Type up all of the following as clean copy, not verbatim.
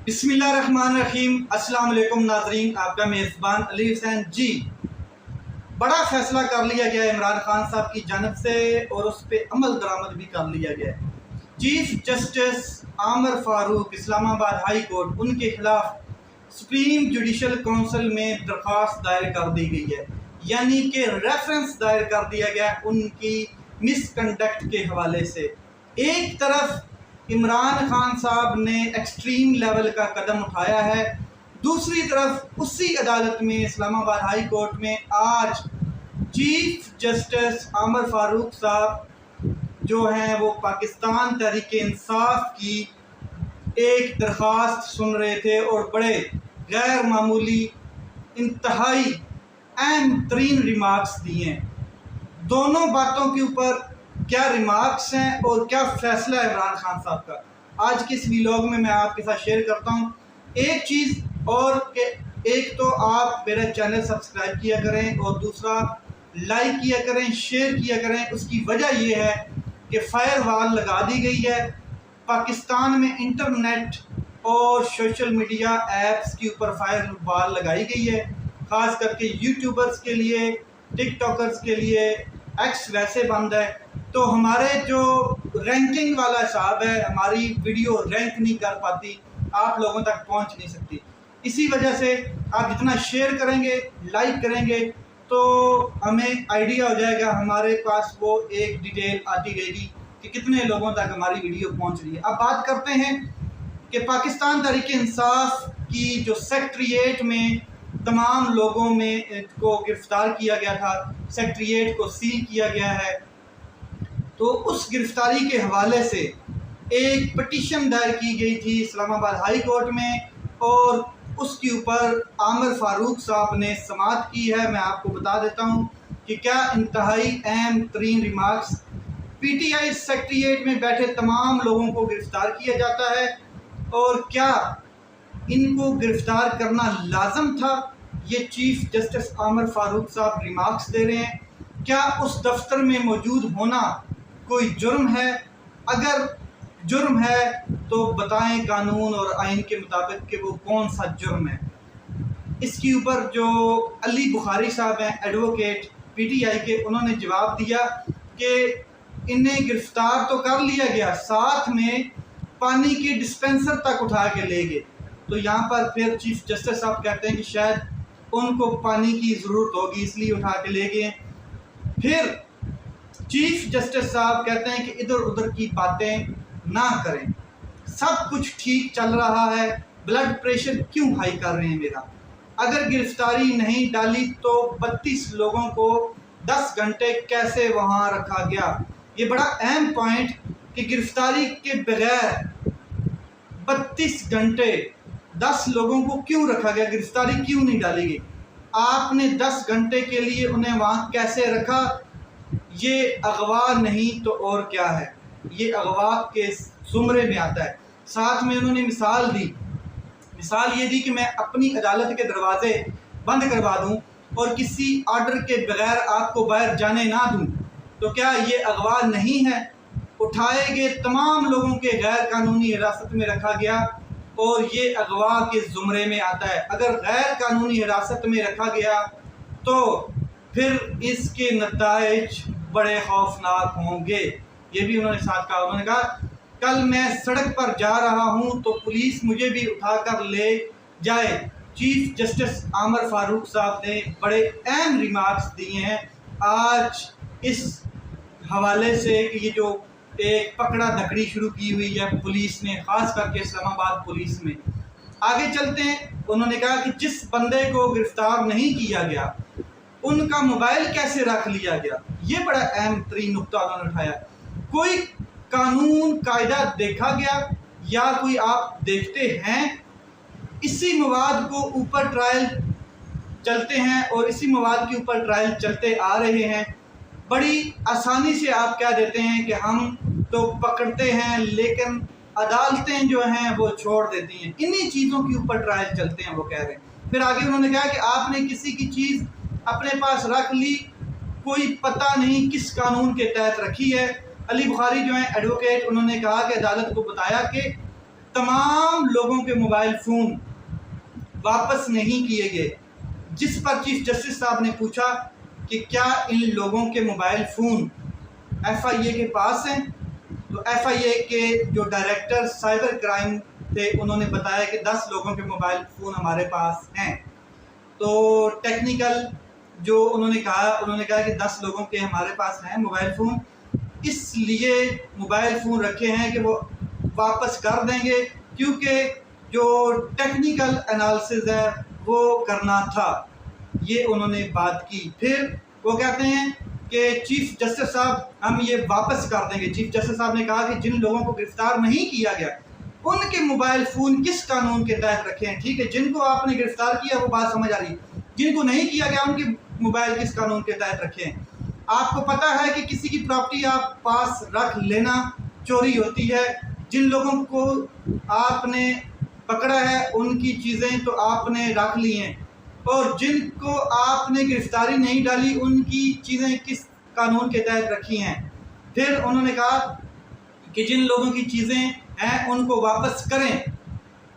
बिस्मिल्लाहिर्रहमानिर्रहीम। अस्सलाम वालेकुम नाज़रीन, आपका मेज़बान अली हुसैन जी। बड़ा फैसला कर लिया गया इमरान खान साहब की जानब से और उस पर अमल दरामद भी कर लिया गया है। चीफ जस्टिस आमर फारूक इस्लामाबाद हाई कोर्ट, उनके खिलाफ सुप्रीम जुडिशल काउंसिल में दरख्वास्त दायर कर दी गई है, यानी कि रेफरेंस दायर कर दिया गया उनकी मिसकंडक्ट के हवाले से। एक तरफ इमरान खान साहब ने एक्सट्रीम लेवल का कदम उठाया है, दूसरी तरफ उसी अदालत में इस्लामाबाद हाई कोर्ट में आज चीफ जस्टिस आमर फारूक साहब जो हैं वो पाकिस्तान तहरीक इंसाफ की एक दरख्वास्त सुन रहे थे और बड़े गैर मामूली इंतहाई अहम तरीन रिमार्क्स दिए हैं। दोनों बातों के ऊपर क्या रिमार्क्स हैं और क्या फैसला है इमरान खान साहब का, आज के इस व्लॉग में मैं आपके साथ शेयर करता हूं। एक चीज़ और कि एक तो आप मेरा चैनल सब्सक्राइब किया करें और दूसरा लाइक किया करें, शेयर किया करें। उसकी वजह यह है कि फायर वॉल लगा दी गई है पाकिस्तान में, इंटरनेट और सोशल मीडिया ऐप्स के ऊपर फायर वॉल लगाई गई है, ख़ास करके यूट्यूबर्स के लिए, टिकटॉकर्स के लिए। एक्स वैसे बंद है, तो हमारे जो रैंकिंग वाला हिसाब है, हमारी वीडियो रैंक नहीं कर पाती, आप लोगों तक पहुंच नहीं सकती। इसी वजह से आप जितना शेयर करेंगे, लाइक करेंगे, तो हमें आइडिया हो जाएगा, हमारे पास वो एक डिटेल आती रहेगी कि कितने लोगों तक हमारी वीडियो पहुंच रही है। अब बात करते हैं कि पाकिस्तान तहरीक इंसाफ की जो सेक्रेटेरिएट में तमाम लोगों में को गिरफ्तार किया गया था, सेक्रेटेरिएट को सील किया गया है, तो उस गिरफ्तारी के हवाले से एक पिटीशन दायर की गई थी इस्लामाबाद हाई कोर्ट में और उसके ऊपर आमर फारूक साहब ने समाअत की है। मैं आपको बता देता हूं कि क्या इंतहाई अहम तरीन रिमार्क्स। पीटीआई सेक्रेटेरिएट में बैठे तमाम लोगों को गिरफ्तार किया जाता है और क्या इनको गिरफ्तार करना लाजम था, ये चीफ जस्टिस आमर फारूक साहब रिमार्क्स दे रहे हैं। क्या उस दफ्तर में मौजूद होना कोई जुर्म है? अगर जुर्म है तो बताएं कानून और आइन के मुताबिक कि वो कौन सा जुर्म है। इसके ऊपर जो अली बुखारी साहब हैं, एडवोकेट पीटीआई के, उन्होंने जवाब दिया कि इन्हें गिरफ्तार तो कर लिया गया, साथ में पानी के डिस्पेंसर तक उठा के ले गए। तो यहाँ पर फिर चीफ जस्टिस साहब कहते हैं कि शायद उनको पानी की ज़रूरत होगी इसलिए उठा के ले गए। फिर चीफ जस्टिस साहब कहते हैं कि इधर उधर की बातें ना करें, सब कुछ ठीक चल रहा है, ब्लड प्रेशर क्यों हाई कर रहे हैं मेरा? अगर गिरफ्तारी नहीं डाली तो 32 लोगों को 10 घंटे कैसे वहाँ रखा गया? ये बड़ा अहम पॉइंट कि गिरफ्तारी के बगैर 32 घंटे 10 लोगों को क्यों रखा गया, गिरफ्तारी क्यों नहीं डाली गई? आपने 10 घंटे के लिए उन्हें वहाँ कैसे रखा? ये अगवा नहीं तो और क्या है, ये अगवा के जुमरे में आता है। साथ में उन्होंने मिसाल ये दी कि मैं अपनी अदालत के दरवाजे बंद करवा दूं और किसी आर्डर के बगैर आपको बाहर जाने ना दूं, तो क्या ये अगवा नहीं है? उठाए गए तमाम लोगों के गैर कानूनी हिरासत में रखा गया और ये अगवा के ज़ुमरे में आता है। अगर गैर कानूनी हिरासत में रखा गया तो फिर इसके नताइज बड़े खौफनाक होंगे, ये भी उन्होंने साथ कहा। उन्होंने कहा कल मैं सड़क पर जा रहा हूं तो पुलिस मुझे भी उठाकर ले जाए। चीफ जस्टिस आमर फारूक साहब ने बड़े अहम रिमार्क्स दिए हैं आज इस हवाले से कि ये जो एक पकड़ा धकड़ी शुरू की हुई है पुलिस ने, खास करके इस्लामाबाद पुलिस में। आगे चलते हैं। उन्होंने कहा कि जिस बंदे को गिरफ्तार नहीं किया गया उनका मोबाइल कैसे रख लिया गया, ये बड़ा अहम तरीन नुक्ता उन्होंने उठाया। कोई कानून कायदा देखा गया या कोई आप देखते हैं? इसी मवाद को ऊपर ट्रायल चलते हैं और इसी मवाद के ऊपर ट्रायल चलते आ रहे हैं। बड़ी आसानी से आप क्या देते हैं कि हम तो पकड़ते हैं लेकिन अदालतें जो हैं वो छोड़ देती हैं। इन्हीं चीज़ों के ऊपर ट्रायल चलते हैं, वो कह रहे हैं। फिर आगे उन्होंने कहा कि आपने किसी की चीज़ अपने पास रख ली, कोई पता नहीं किस कानून के तहत रखी है। अली बुखारी जो हैं एडवोकेट, उन्होंने कहा कि अदालत को बताया कि तमाम लोगों के मोबाइल फ़ोन वापस नहीं किए गए, जिस पर चीफ जस्टिस साहब ने पूछा कि क्या इन लोगों के मोबाइल फ़ोन FIA के पास हैं, तो FIA के जो डायरेक्टर साइबर क्राइम थे उन्होंने बताया कि 10 लोगों के मोबाइल फ़ोन हमारे पास हैं। तो टेक्निकल जो उन्होंने कहा कि 10 लोगों के हमारे पास हैं मोबाइल फ़ोन, इसलिए मोबाइल फ़ोन रखे हैं कि वो वापस कर देंगे, क्योंकि जो टेक्निकल एनालिसिस है वो करना था। ये उन्होंने बात की। फिर वो कहते हैं कि चीफ जस्टिस साहब हम ये वापस कर देंगे। चीफ जस्टिस साहब ने कहा कि जिन लोगों को गिरफ्तार नहीं किया गया उनके मोबाइल फ़ोन किस कानून के तहत रखे हैं। ठीक है, जिनको आपने गिरफ्तार किया वो बात समझ आ रही, जिनको नहीं किया गया उनके मोबाइल किस कानून के तहत रखे हैं। आपको पता है कि किसी की प्रॉपर्टी आप पास रख लेना चोरी होती है। जिन लोगों को आपने पकड़ा है उनकी चीज़ें तो आपने रख ली हैं, और जिनको आपने गिरफ्तारी नहीं डाली उनकी चीज़ें किस कानून के तहत रखी हैं। फिर उन्होंने कहा कि जिन लोगों की चीज़ें हैं उनको वापस करें,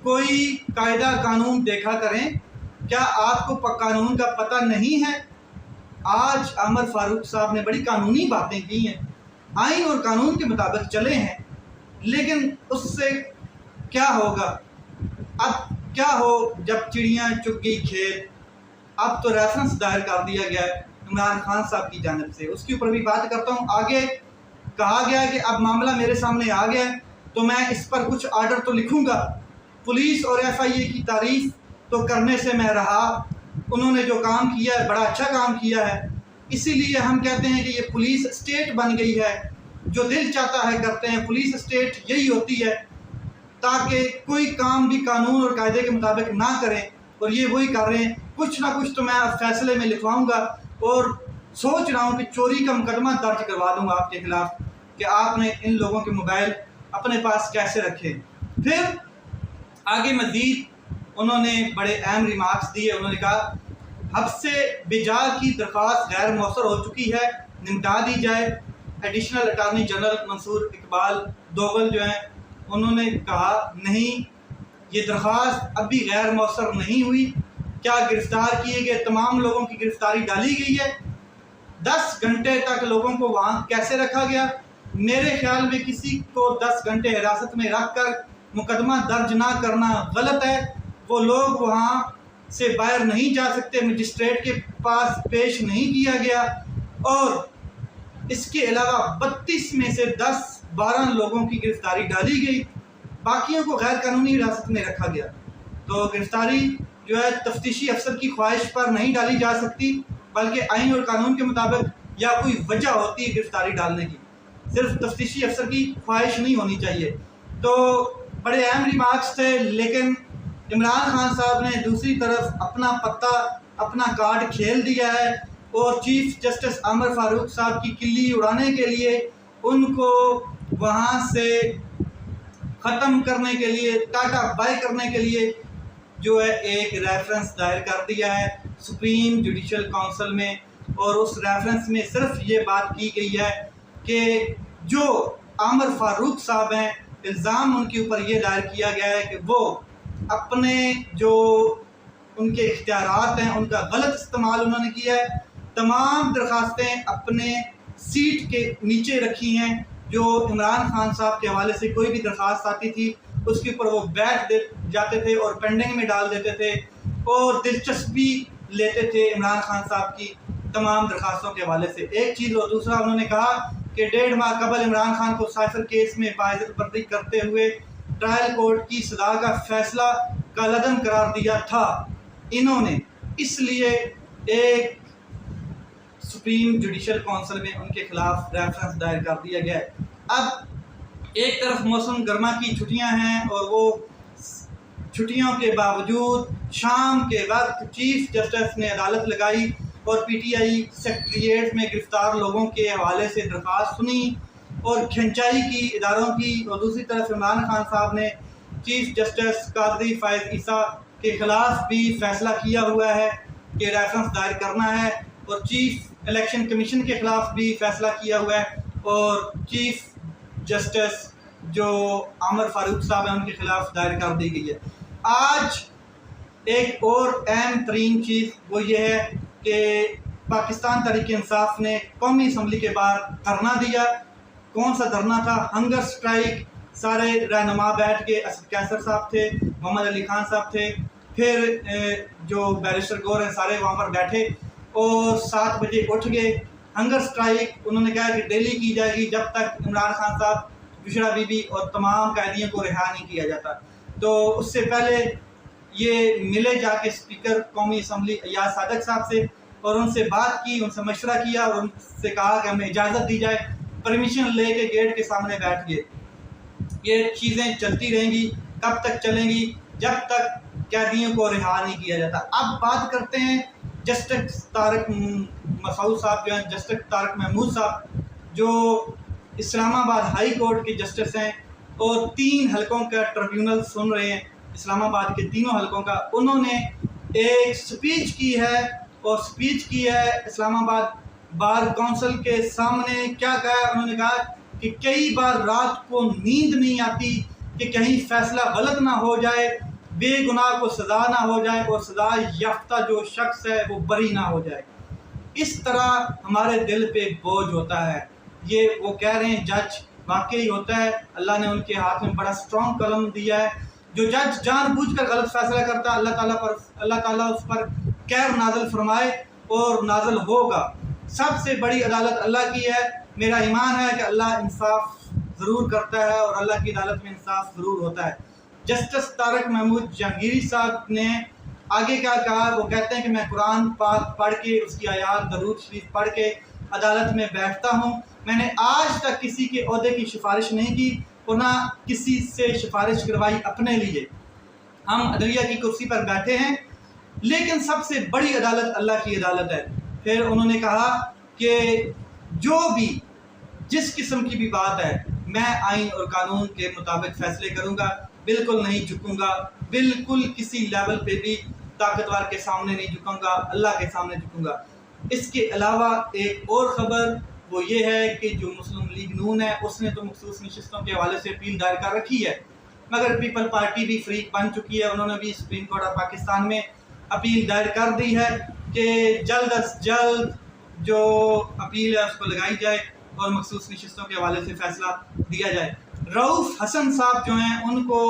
कोई कायदा कानून देखा करें। क्या आपको कानून का पता नहीं है? आज आमर फारूक साहब ने बड़ी कानूनी बातें की हैं, आइन और कानून के मुताबिक चले हैं, लेकिन उससे क्या होगा? अब क्या हो जब चिड़ियाँ चुग गई खेत। अब तो रेफरेंस दायर कर दिया गया है इमरान खान साहब की जानिब से, उसके ऊपर भी बात करता हूँ। आगे कहा गया है कि अब मामला मेरे सामने आ गया है तो मैं इस पर कुछ आर्डर तो लिखूँगा। पुलिस और FIA की तारीफ तो करने से मैं रहा, उन्होंने जो काम किया है बड़ा अच्छा काम किया है। इसीलिए हम कहते हैं कि ये पुलिस स्टेट बन गई है, जो दिल चाहता है करते हैं। पुलिस स्टेट यही होती है ताकि कोई काम भी कानून और कायदे के मुताबिक ना करें, और ये वही कर रहे हैं। कुछ ना कुछ तो मैं अब फैसले में लिखवाऊंगा, और सोच रहा हूँ कि चोरी का मुकदमा दर्ज करवा दूंगा आपके खिलाफ कि आपने इन लोगों के मोबाइल अपने पास कैसे रखे। फिर आगे मज़ीद उन्होंने बड़े अहम रिमार्क्स दिए। उन्होंने कहा हद से बेजा की दरख्वास्त गैर मौसर हो चुकी है, निपटा दी जाए। Additional attorney general Mansoor Iqbal Duggal जो हैं उन्होंने कहा नहीं, ये दरख्वास्त अभी गैर मौसर नहीं हुई। क्या गिरफ्तार किए गए तमाम लोगों की गिरफ्तारी डाली गई है? 10 घंटे तक लोगों को वहाँ कैसे रखा गया? मेरे ख्याल में किसी को 10 घंटे हिरासत में रख कर मुकदमा दर्ज ना करना गलत है। वो लोग वहाँ से बाहर नहीं जा सकते, मजिस्ट्रेट के पास पेश नहीं किया गया, और इसके अलावा 32 में से 10-12 लोगों की गिरफ्तारी डाली गई, बाकियों को गैर कानूनी हिरासत में रखा गया। तो गिरफ्तारी जो है तफ्तीशी अफसर की ख्वाहिश पर नहीं डाली जा सकती, बल्कि आइन और कानून के मुताबिक या कोई वजह होती है गिरफ्तारी डालने की, सिर्फ तफ्तीशी अफसर की ख्वाहिश नहीं होनी चाहिए। तो बड़े अहम रिमार्क्स थे, लेकिन इमरान खान साहब ने दूसरी तरफ अपना पत्ता, अपना कार्ड खेल दिया है, और चीफ जस्टिस आमर फारूक साहब की किल्ली उड़ाने के लिए, उनको वहाँ से ख़त्म करने के लिए, टाटा बाय करने के लिए जो है एक रेफरेंस दायर कर दिया है सुप्रीम जुडिशल काउंसिल में। और उस रेफरेंस में सिर्फ ये बात की गई है कि जो आमर फारूक साहब हैं, इल्ज़ाम उनके ऊपर ये दायर किया गया है कि वो अपने जो उनके इख्तियारात हैं उनका गलत इस्तेमाल उन्होंने किया है। तमाम दरख्वास्तें अपने सीट के नीचे रखी हैं। जो इमरान खान साहब के हवाले से कोई भी दरख्वास्त आती थी उसके ऊपर वो बैठ जाते थे और पेंडिंग में डाल देते थे, और दिलचस्पी लेते थे इमरान खान साहब की तमाम दरख्वास्तों के हवाले से। एक चीज़, और दूसरा उन्होंने कहा कि 1.5 माह कबल इमरान खान को साइफर केस में बाइज्जत बरी करते हुए ट्रायल कोर्ट की सजा का फैसला कालअदम करार दिया था इन्होंने, इसलिए एक सुप्रीम जुडिशल काउंसिल में उनके खिलाफ रेफरेंस दायर कर दिया गया है। अब एक तरफ मौसम गर्मा की छुट्टियां हैं, और वो छुट्टियों के बावजूद शाम के वक्त चीफ जस्टिस ने अदालत लगाई और PTI सेक्रेटेरिएट में गिरफ्तार लोगों के हवाले से दरख्वास्त सुनी और खिंचाई की इदारों की। और दूसरी तरफ इमरान खान साहब ने चीफ जस्टिस काजी फ़ायज़ ईसा के खिलाफ भी फैसला किया हुआ है कि रेफरेंस दायर करना है, और चीफ इलेक्शन कमीशन के खिलाफ भी फैसला किया हुआ है, और चीफ जस्टिस जो आमिर फारूक साहब हैं उनके खिलाफ दायर कर दी गई है। आज एक और अहम तरीन चीज़ वो ये है कि पाकिस्तान तहरीक इंसाफ ने कौमी असम्बली के बाहर धरना दिया। कौन सा धरना था? Hunger strike. सारे रहनुमा बैठ के, असद कैसर साहब थे, मोहम्मद अली खान साहब थे, फिर जो बैरिस्टर गौर हैं सारे वहाँ पर बैठे और 7 बजे उठ गए। हंगर स्ट्राइक उन्होंने कहा कि डेली की जाएगी जब तक इमरान खान साहब, बुशरा बीबी और तमाम कैदियों को रिहा नहीं किया जाता। तो उससे पहले ये मिले जाके स्पीकर कौमी असम्बली अयाज सादक साहब से और उनसे बात की, उनसे मशवरा किया और उनसे कहा कि हमें इजाज़त दी जाए। परमिशन लेके गेट के सामने बैठ गए। ये चीज़ें चलती रहेंगी। कब तक चलेंगी? जब तक कैदियों को रिहा नहीं किया जाता। अब बात करते हैं जस्टिस तारिक मसूद साहब जो हैं, जस्टिस तारिक महमूद साहब जो इस्लामाबाद हाई कोर्ट के जस्टिस हैं और 3 हलकों का ट्रिब्यूनल सुन रहे हैं, इस्लामाबाद के तीनों हलकों का। उन्होंने एक स्पीच की है और स्पीच की है इस्लामाबाद बार काउंसिल के सामने। क्या कहा? उन्होंने कहा कि कई बार रात को नींद नहीं आती कि कहीं फैसला गलत ना हो जाए, बेगुनाह को सज़ा ना हो जाए और सज़ा याफ्ता जो शख्स है वो बरी ना हो जाए। इस तरह हमारे दिल पे बोझ होता है। ये वो कह रहे हैं जज वाकई होता है, अल्लाह ने उनके हाथ में बड़ा स्ट्रॉन्ग कलम दिया है। जो जज जानबूझकर गलत फैसला करता है अल्लाह ताला उस पर कहर नाज़िल फरमाए और नाज़िल होगा। सबसे बड़ी अदालत अल्लाह की है। मेरा ईमान है कि अल्लाह इंसाफ ज़रूर करता है और अल्लाह की अदालत में इंसाफ ज़रूर होता है। जस्टिस तारिक महमूद जहांगीरी साहब ने आगे क्या कहा? वो कहते हैं कि मैं कुरान पाक पढ़ के, उसकी आयात दरूद शरीफ पढ़ के अदालत में बैठता हूँ। मैंने आज तक किसी के ओहदे की सिफारिश नहीं की और ना किसी से सिफारिश करवाई अपने लिए। हम अदलिया की कुर्सी पर बैठे हैं, लेकिन सबसे बड़ी अदालत अल्लाह की अदालत है। फिर उन्होंने कहा कि जो भी जिस किस्म की भी बात है, मैं आइन और कानून के मुताबिक फ़ैसले करूँगा, बिल्कुल नहीं झुकूँगा, बिल्कुल किसी लेवल पे भी ताकतवर के सामने नहीं झुकूँगा, अल्लाह के सामने झुकूँगा। इसके अलावा एक और ख़बर वो ये है कि जो मुस्लिम लीग नून है उसने तो मखसूस नशिस्तों के हवाले से अपील दायर कर रखी है, मगर पीपल पार्टी भी फ्री बन चुकी है। उन्होंने भी सुप्रीम कोर्ट ऑफ पाकिस्तान में अपील दायर कर दी है कि जल्द अज जल्द जो अपील है उसको लगाई जाए और मखसूस नशिस्तों के हवाले से फ़ैसला दिया जाए। रऊफ़ हसन साहब जो हैं उनको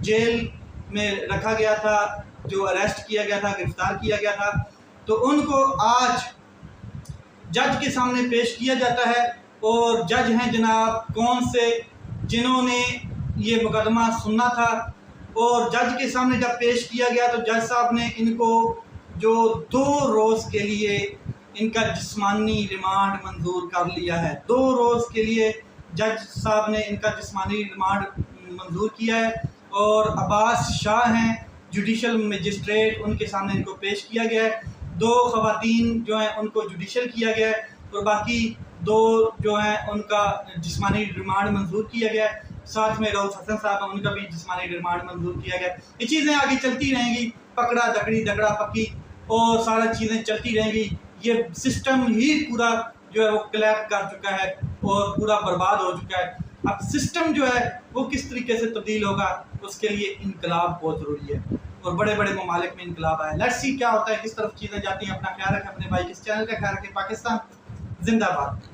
जेल में रखा गया था, जो अरेस्ट किया गया था, गिरफ़्तार किया गया था, तो उनको आज जज के सामने पेश किया जाता है। और जज हैं जनाब कौन से, जिन्होंने ये मुकदमा सुनना था। और जज के सामने जब पेश किया गया तो जज साहब ने इनको जो 2 रोज़ के लिए इनका जिस्मानी रिमांड मंजूर कर लिया है। 2 रोज़ के लिए जज साहब ने इनका जिस्मानी रिमांड मंजूर किया है। और अब्बास शाह हैं जुडिशल मजिस्ट्रेट, उनके सामने इनको पेश किया गया है। 2 ख़वातीन जो हैं उनको जुडिशल किया गया है और बाकी 2 जो हैं उनका जिस्मानी रिमांड मंजूर किया गया है। साथ में रऊफ़ हसन साहब हैं, उनका भी जिस्मानी रिमांड मंजूर किया गया है। ये चीज़ें आगे चलती रहेंगी, पकड़ा दकड़ी दगड़ा पक्की और सारा चीज़ें चलती रहेंगी। ये सिस्टम ही पूरा जो है वो क्लैप कर चुका है और पूरा बर्बाद हो चुका है। अब सिस्टम जो है वो किस तरीके से तब्दील होगा, उसके लिए इनकलाब बहुत ज़रूरी है और बड़े बड़े ममालिक में इनकलाब आया। लेट्स सी क्या होता है, किस तरफ चीज़ें जाती हैं। अपना ख्याल रखें, अपने भाई किस चैनल का ख्याल रखें। पाकिस्तान जिंदाबाद।